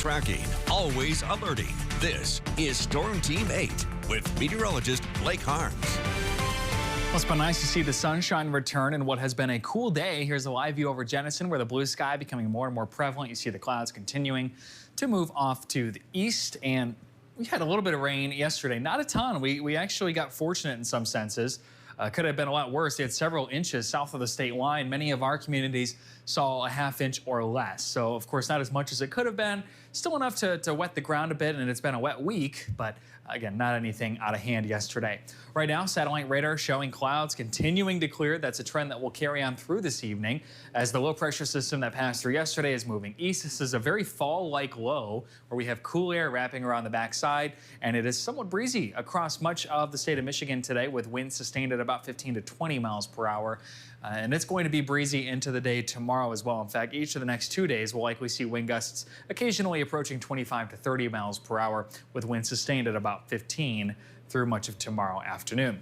tracking, always alerting. This is Storm Team 8 with meteorologist Blake Harms. Well, it's been nice to see the sunshine return in what has been a cool day. Here's a live view over Jenison, where the blue sky becoming more and more prevalent. You see the clouds continuing to move off to the east, and we had a little bit of rain yesterday. Not a ton. We actually got fortunate in some senses. Could have been a lot worse. They had several inches south of the state line. Many of our communities saw a ½ inch or less. So, of course, not as much as it could have been. Still enough to wet the ground a bit, and it's been a wet week, but again, not anything out of hand yesterday. Right now, satellite radar showing clouds continuing to clear. That's a trend that will carry on through this evening as the low pressure system that passed through yesterday is moving east. This is a very fall-like low where we have cool air wrapping around the backside, and it is somewhat breezy across much of the state of Michigan today with winds sustained at about 15 to 20 miles per hour. And it's going to be breezy into the day tomorrow as well. In fact, each of the next 2 days will likely see wind gusts occasionally approaching 25 to 30 miles per hour with winds sustained at about 15 through much of tomorrow afternoon.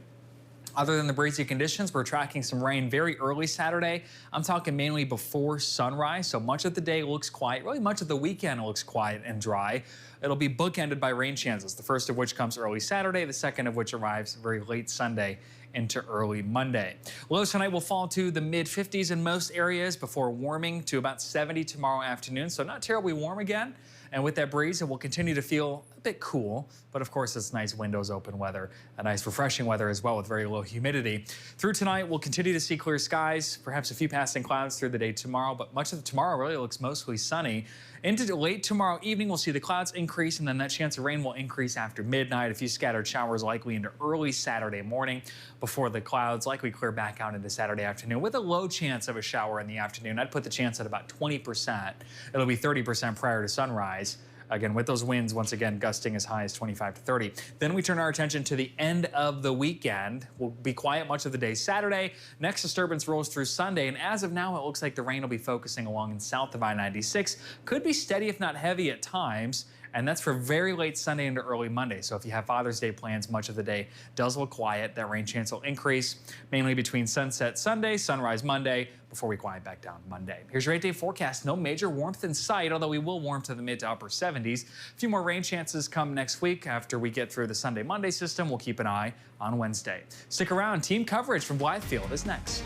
Other than the breezy conditions, we're tracking some rain very early Saturday. I'm talking mainly before sunrise, so much of the day looks quiet. Really much of the weekend looks quiet and dry. It'll be bookended by rain chances, the first of which comes early Saturday, the second of which arrives very late Sunday into early Monday. Lows tonight will fall to the mid-50s in most areas before warming to about 70 tomorrow afternoon, so not terribly warm again. And with that breeze, it will continue to feel a bit cool, but of course it's nice windows open weather, a nice refreshing weather as well with very low humidity. Through tonight, we'll continue to see clear skies, perhaps a few passing clouds through the day tomorrow, but much of tomorrow really looks mostly sunny. Into late tomorrow evening, we'll see the clouds increase, and then that chance of rain will increase after midnight. A few scattered showers likely into early Saturday morning before the clouds likely clear back out into Saturday afternoon with a low chance of a shower in the afternoon. I'd put the chance at about 20%. It'll be 30% prior to sunrise. Again, with those winds, once again, gusting as high as 25 to 30. Then we turn our attention to the end of the weekend. We'll be quiet much of the day Saturday. Next disturbance rolls through Sunday, and as of now, it looks like the rain will be focusing along and south of I-96. Could be steady, if not heavy at times, and that's for very late Sunday into early Monday. So if you have Father's Day plans, much of the day does look quiet. That rain chance will increase mainly between sunset Sunday, sunrise Monday, before we quiet back down Monday. Here's your 8-day forecast. No major warmth in sight, although we will warm to the mid to upper 70s. A few more rain chances come next week after we get through the Sunday-Monday system. We'll keep an eye on Wednesday. Stick around. Team coverage from Blythefield is next.